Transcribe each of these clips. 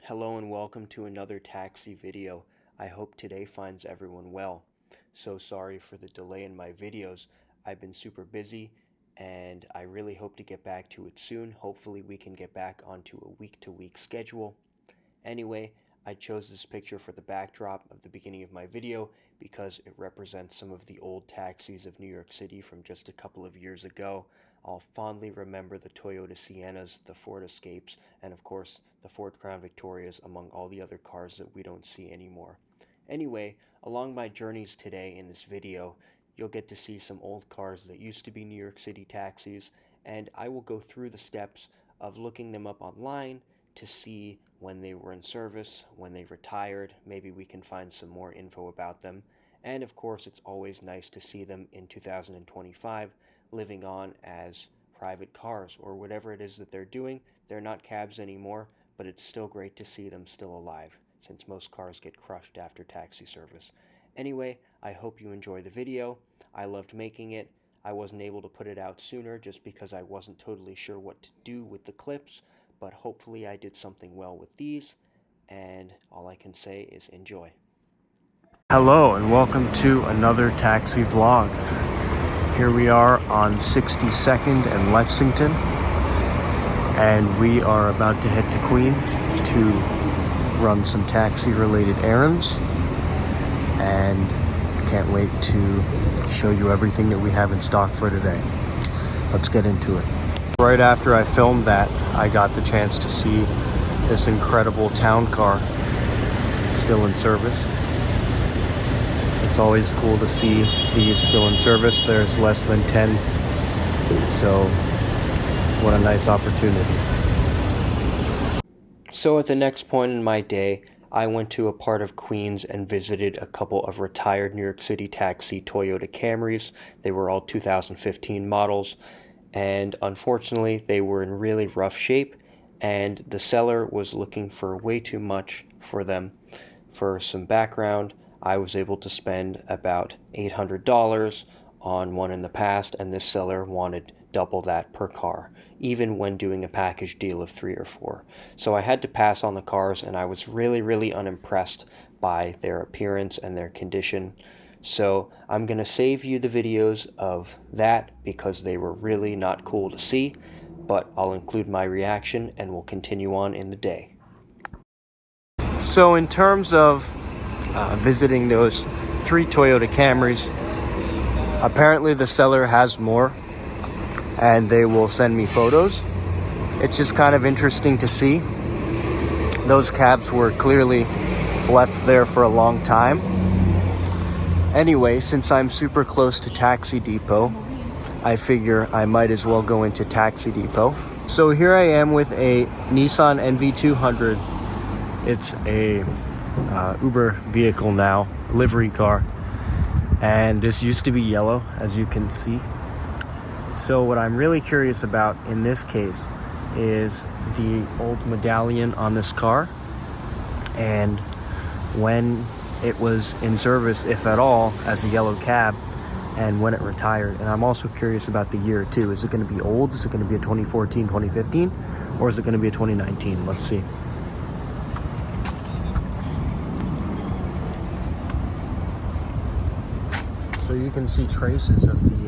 Hello and welcome to another taxi video. I hope today finds everyone well. So sorry for the delay in my videos. I've been super busy and I really hope to get back to it soon. Hopefully we can get back onto a week-to-week schedule. Anyway, I chose this picture for the backdrop of the beginning of my video because it represents some of the old taxis of New York City from just a couple of years ago. I'll fondly remember the Toyota Siennas, the Ford Escapes, and of course the Ford Crown Victorias among all the other cars that we don't see anymore. Anyway, along my journeys today in this video, you'll get to see some old cars that used to be New York City taxis, and I will go through the steps of looking them up online to see when they were in service, when they retired. Maybe we can find some more info about them. And of course, it's always nice to see them in 2025 living on as private cars or whatever it is that they're doing. They're not cabs anymore, but it's still great to see them still alive since most cars get crushed after taxi service. Anyway, I hope you enjoy the video. I loved making it. I wasn't able to put it out sooner just because I wasn't totally sure what to do with the clips, but hopefully I did something well with these, and all I can say is enjoy. Hello and welcome to another taxi vlog. Here we are on 62nd and Lexington, and we are about to head to Queens to run some taxi related errands, and can't wait to show you everything that we have in stock for today. Let's get into it. Right after I filmed that, I got the chance to see this incredible town car still in service. It's always cool to see these still in service. There's less than 10, so what a nice opportunity. So at the next point in my day, I went to a part of Queens and visited a couple of retired New York City taxi Toyota Camrys. They were all 2015 models, and unfortunately they were in really rough shape, and the seller was looking for way too much for them. For some background, I was able to spend about $800 on one in the past, and this seller wanted double that per car, even when doing a package deal of 3 or 4. So I had to pass on the cars, and I was really unimpressed by their appearance and their condition. So I'm going to save you the videos of that because they were really not cool to see, but I'll include my reaction and we'll continue on in the day. So in terms of visiting those 3 Toyota Camrys, apparently the seller has more and they will send me photos. It's just kind of interesting to see. Those cabs were clearly left there for a long time. Anyway, since I'm super close to Taxi Depot, I figure I might as well go into Taxi Depot. So here I am with a Nissan NV200. It's a Uber vehicle now, livery car. And this used to be yellow, as you can see. So what I'm really curious about in this case is the old medallion on this car and when it was in service, if at all, as a yellow cab, and when it retired. And I'm also curious about the year too. Is it going to be old? Is it going to be a 2014, 2015? Or is it going to be a 2019? Let's see. So you can see traces of the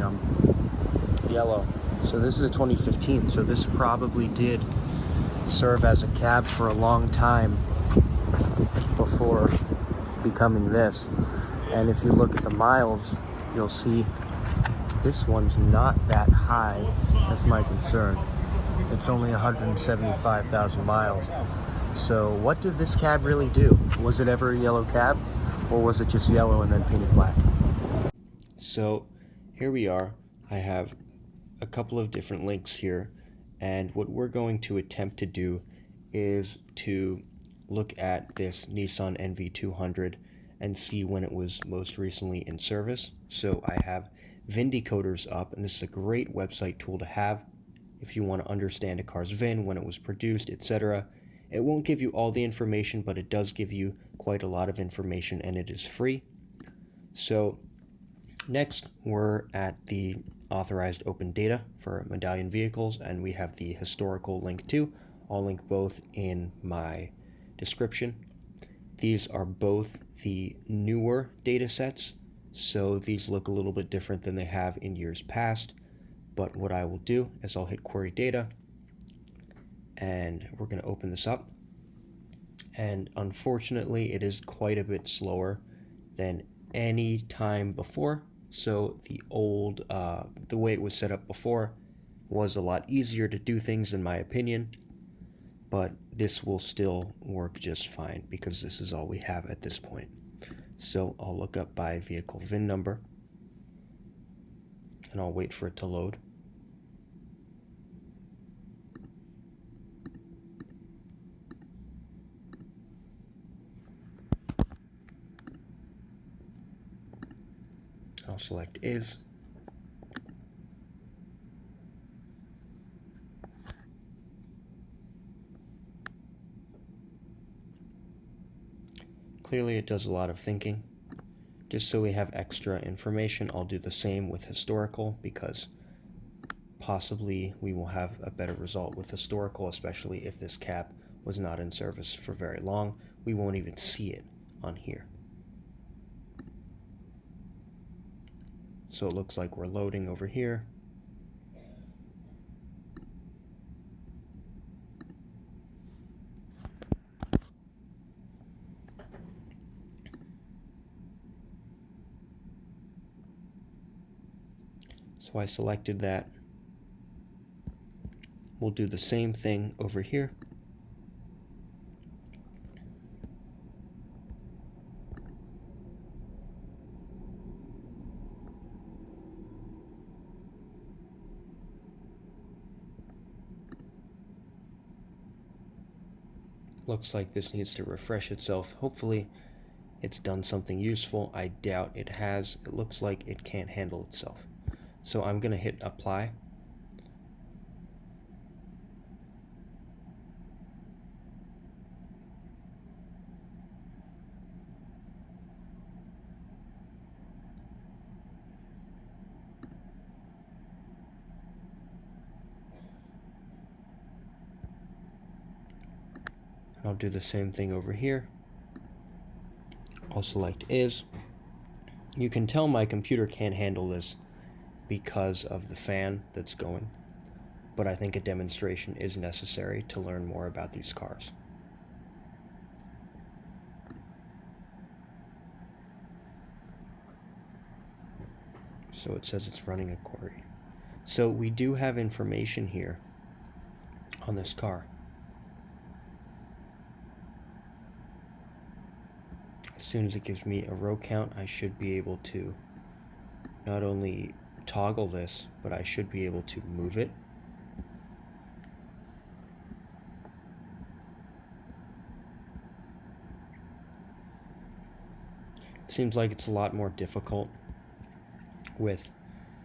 yellow. So this is a 2015. So this probably did serve as a cab for a long time before becoming this. And if you look at the miles, you'll see this one's not that high. That's my concern. It's only 175,000 miles. So what did this cab really do? Was it ever a yellow cab, or was it just yellow and then painted black? So here we are. I have a couple of different links here, and what we're going to attempt to do is to look at this Nissan NV200 and see when it was most recently in service. So I have VIN decoders up, and this is a great website tool to have if you want to understand a car's VIN, when it was produced, etc. It won't give you all the information, but it does give you quite a lot of information, and it is free. So next, we're at the authorized open data for medallion vehicles, and we have the historical link too. I'll link both in my description. These are both the newer data sets, so these look a little bit different than they have in years past. But what I will do is I'll hit query data, and we're going to open this up. And unfortunately, it is quite a bit slower than any time before. So the way it was set up before was a lot easier to do things, in my opinion. But this will still work just fine because this is all we have at this point. So I'll look up by vehicle VIN number, and I'll wait for it to load. I'll select is. Clearly it does a lot of thinking. Just so we have extra information, I'll do the same with historical, because possibly we will have a better result with historical, especially if this cap was not in service for very long. We won't even see it on here. So it looks like we're loading over here. So I selected that. We'll do the same thing over here. Looks like this needs to refresh itself. Hopefully it's done something useful. I doubt it has. It looks like it can't handle itself. So I'm going to hit apply. I'll do the same thing over here. I'll select is. You can tell my computer can't handle this because of the fan that's going, but I think a demonstration is necessary to learn more about these cars. So it says it's running a query. So we do have information here on this car. As soon as it gives me a row count, I should be able to not only toggle this, but I should be able to move it. Seems like it's a lot more difficult with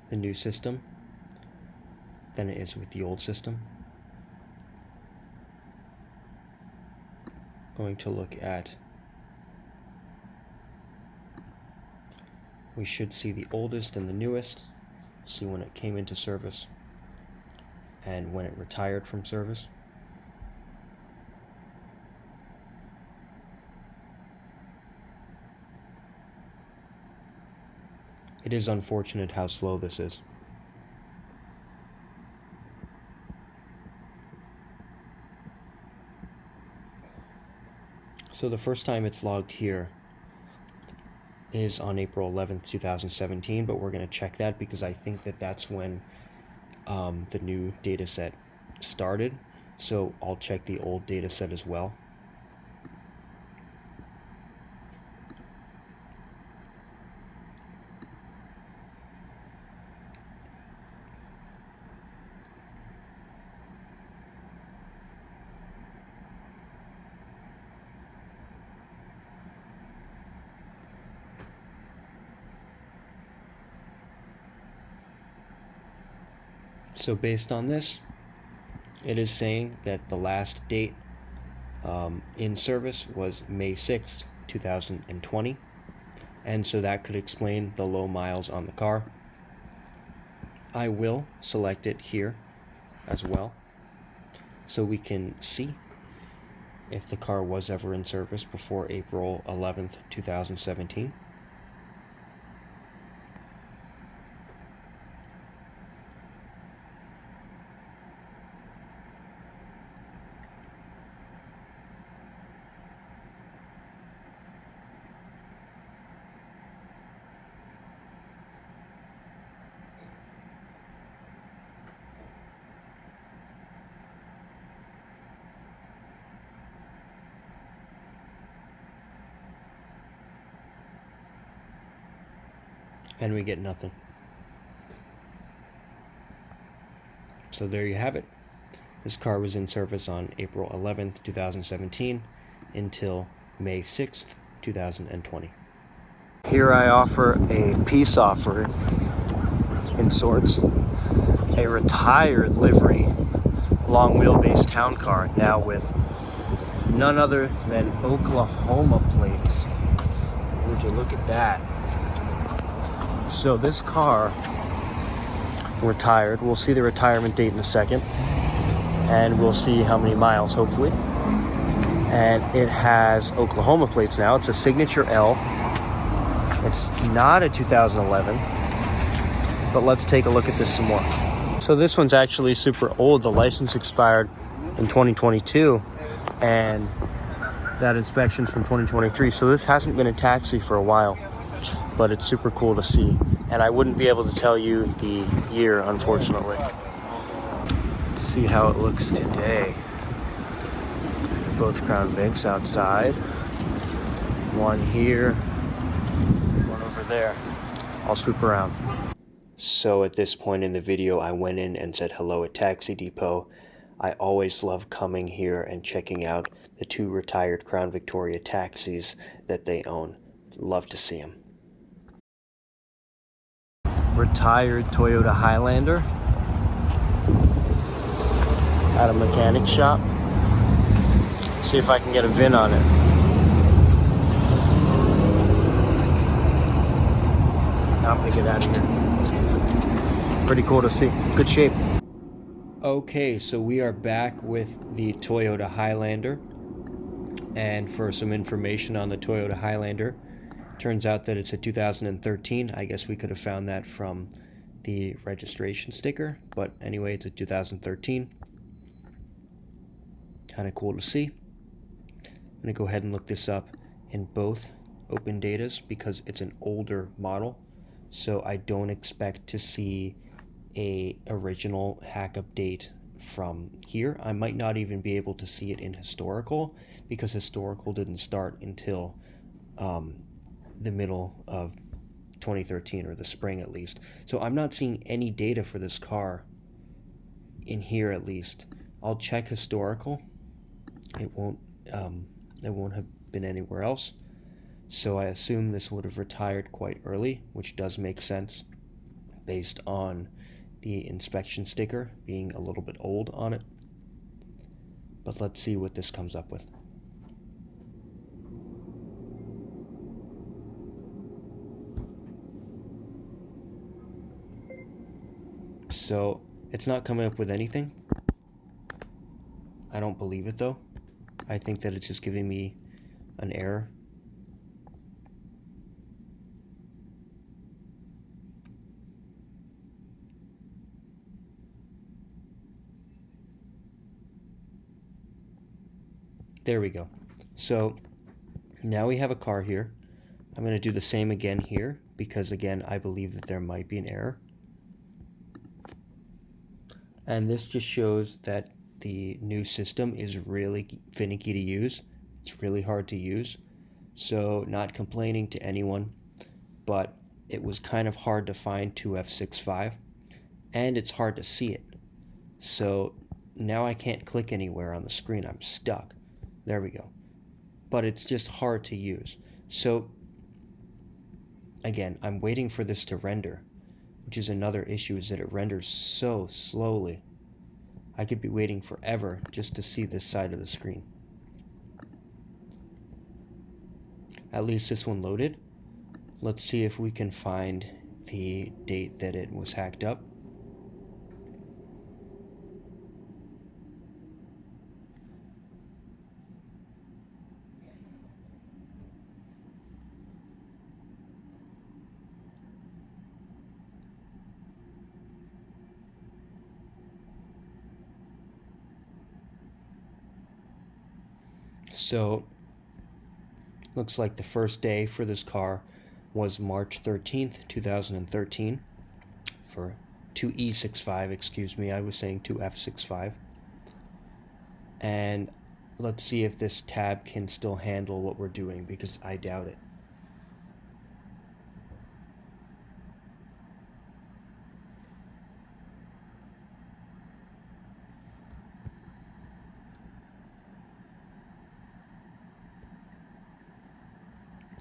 the new system than it is with the old system. Going to look at, we should see the oldest and the newest, see when it came into service and when it retired from service. It is unfortunate how slow this is. So the first time it's logged here is on April 11th, 2017, but we're going to check that because I think that that's when the new data set started. So I'll check the old data set as well. So based on this, it is saying that the last date in service was May 6th, 2020. And so that could explain the low miles on the car. I will select it here as well, so we can see if the car was ever in service before April 11th, 2017. And we get nothing. So there you have it. This car was in service on April 11th, 2017 until May 6th, 2020. Here I offer a peace offering in sorts. A retired livery long wheelbase town car, now with none other than Oklahoma plates. Would you look at that? So this car, retired, we'll see the retirement date in a second, and we'll see how many miles, hopefully. And it has Oklahoma plates now. It's a Signature L. It's not a 2011, but let's take a look at this some more. So this one's actually super old. The license expired in 2022, and that inspection's from 2023. So this hasn't been a taxi for a while, but it's super cool to see. And I wouldn't be able to tell you the year, unfortunately. Let's see how it looks today. Both Crown Vics outside. One here, one over there. I'll swoop around. So at this point in the video, I went in and said hello at Taxi Depot. I always love coming here and checking out the two retired Crown Victoria taxis that they own. Love to see them. Retired Toyota Highlander at a mechanic shop. See if I can get a VIN on it. Now I'm gonna get out of here. Pretty cool to see. Good shape. Okay, so we are back with the Toyota Highlander. And for some information on the Toyota Highlander, turns out that it's a 2013. I guess we could have found that from the registration sticker, but anyway, it's a 2013. Kind of cool to see. I'm going to go ahead and look this up in both open datas because it's an older model, so I don't expect to see a original hack update from here. I might not even be able to see it in historical because historical didn't start until the middle of 2013, or the spring at least. So I'm not seeing any data for this car in here, at least. I'll check historical. It won't have been anywhere else. So I assume this would have retired quite early, which does make sense based on the inspection sticker being a little bit old on it. But let's see what this comes up with. So it's not coming up with anything. I don't believe it though. I think that it's just giving me an error. There we go. So now we have a car here. I'm going to do the same again here because again I believe that there might be an error. And this just shows that the new system is really finicky to use. It's really hard to use. So not complaining to anyone, but it was kind of hard to find 2F65 and it's hard to see it. So now I can't click anywhere on the screen. I'm stuck. There we go. But it's just hard to use. So again, I'm waiting for this to render, which is another issue, is that it renders so slowly. I could be waiting forever just to see this side of the screen. At least this one loaded. Let's see if we can find the date that it was hacked up. So looks like the first day for this car was March 13th, 2013 for 2E65, excuse me, I was saying 2F65. And let's see if this tab can still handle what we're doing, because I doubt it.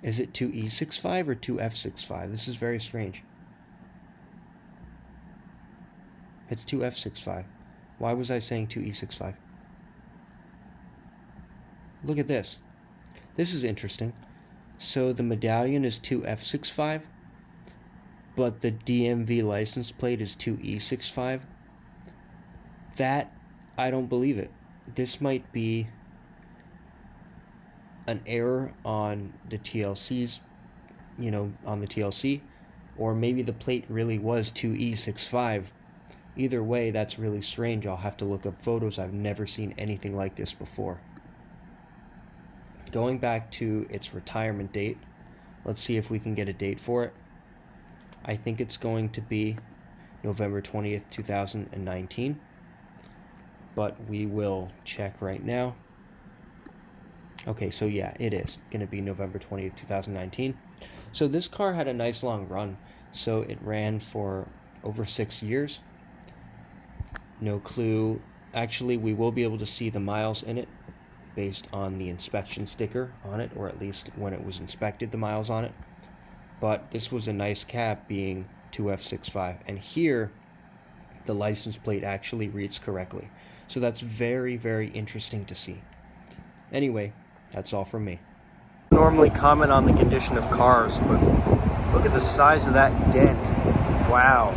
Is it 2E65 or 2F65? This is very strange. It's 2F65. Why was I saying 2E65? Look at this. This is interesting. So the medallion is 2F65, but the DMV license plate is 2E65. That, I don't believe it. This might be an error on the TLC's, on the TLC, or maybe the plate really was 2E65. Either way, that's really strange. I'll have to look up photos. I've never seen anything like this before. Going back to its retirement date, let's see if we can get a date for it. I think it's going to be November 20th, 2019, but we will check right now. Okay, so yeah, it is going to be November 20th, 2019. So this car had a nice long run. So it ran for over 6 years. No clue. Actually, we will be able to see the miles in it based on the inspection sticker on it, or at least when it was inspected, the miles on it. But this was a nice cab, being 2F65. And here, the license plate actually reads correctly. So that's very, very interesting to see. Anyway, that's all from me. I normally comment on the condition of cars, but look at the size of that dent. Wow.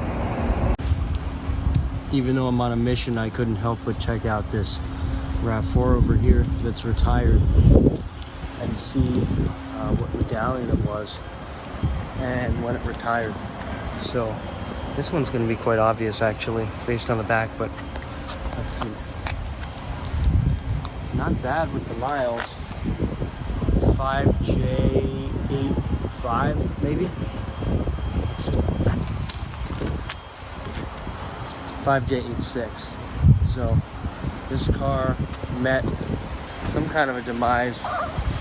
Even though I'm on a mission, I couldn't help but check out this RAV4 over here that's retired and see what medallion it was and when it retired. So this one's going to be quite obvious, actually, based on the back, but let's see. Not bad with the miles. 5J85 maybe. Let's see. 5J86. So this car met some kind of a demise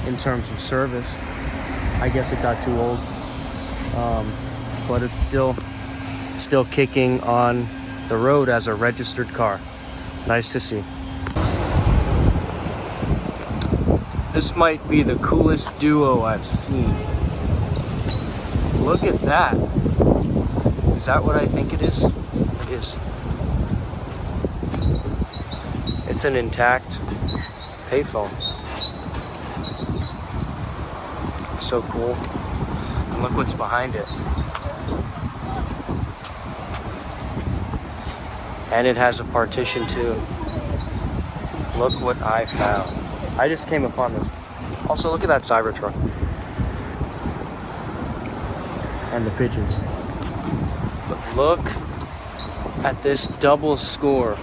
in terms of service. I guess it got too old, but it's still kicking on the road as a registered car. Nice to see. This might be the coolest duo I've seen. Look at that. Is that what I think it is? It is. It's an intact payphone. So cool. And look what's behind it. And it has a partition too. Look what I found. I just came upon this. Also, look at that Cybertruck. And the pigeons. But look at this double score.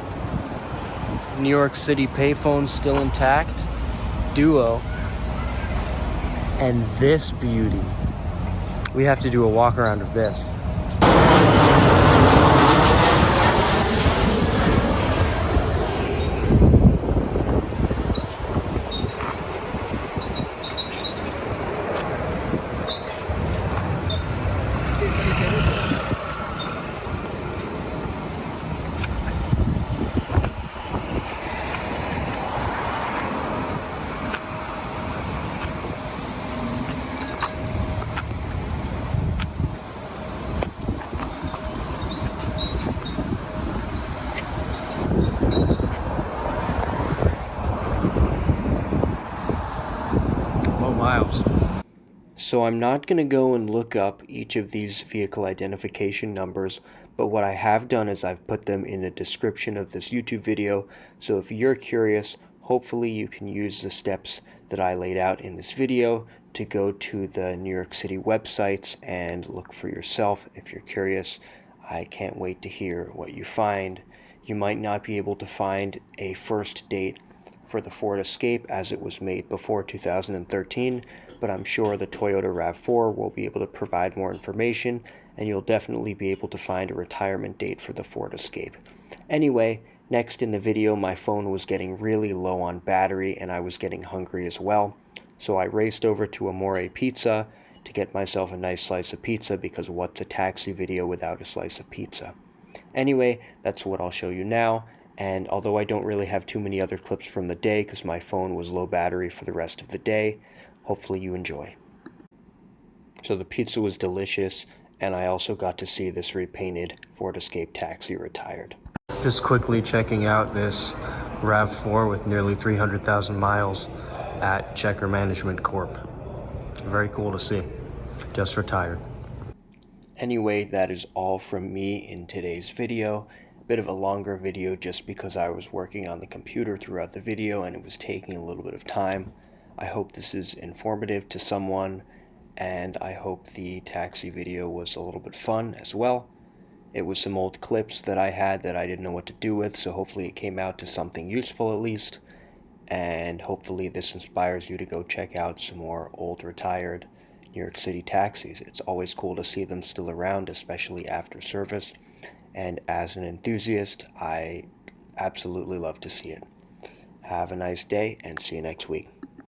New York City payphone still intact. Duo. And this beauty. We have to do a walk around of this. Miles. So I'm not going to go and look up each of these vehicle identification numbers, but what I have done is I've put them in the description of this YouTube video. So if you're curious, hopefully you can use the steps that I laid out in this video to go to the New York City websites and look for yourself if you're curious. I can't wait to hear what you find. You might not be able to find a first date for the Ford Escape as it was made before 2013, but I'm sure the Toyota RAV4 will be able to provide more information, and you'll definitely be able to find a retirement date for the Ford Escape. Anyway, next in the video, my phone was getting really low on battery and I was getting hungry as well. So I raced over to Amore Pizza to get myself a nice slice of pizza, because what's a taxi video without a slice of pizza? Anyway, that's what I'll show you now. And although I don't really have too many other clips from the day because my phone was low battery for the rest of the day, hopefully you enjoy. So the pizza was delicious, and I also got to see this repainted Ford Escape taxi retired. Just quickly checking out this RAV4 with nearly 300,000 miles at Checker Management Corp. Very cool to see. Just retired. Anyway, that is all from me in today's video. A bit of a longer video just because I was working on the computer throughout the video and it was taking a little bit of time. I hope this is informative to someone, and I hope the taxi video was a little bit fun as well. It was some old clips that I had that I didn't know what to do with, so hopefully it came out to something useful at least. And hopefully this inspires you to go check out some more old retired New York City taxis. It's always cool to see them still around, especially after service. And as an enthusiast, I absolutely love to see it. Have a nice day and see you next week.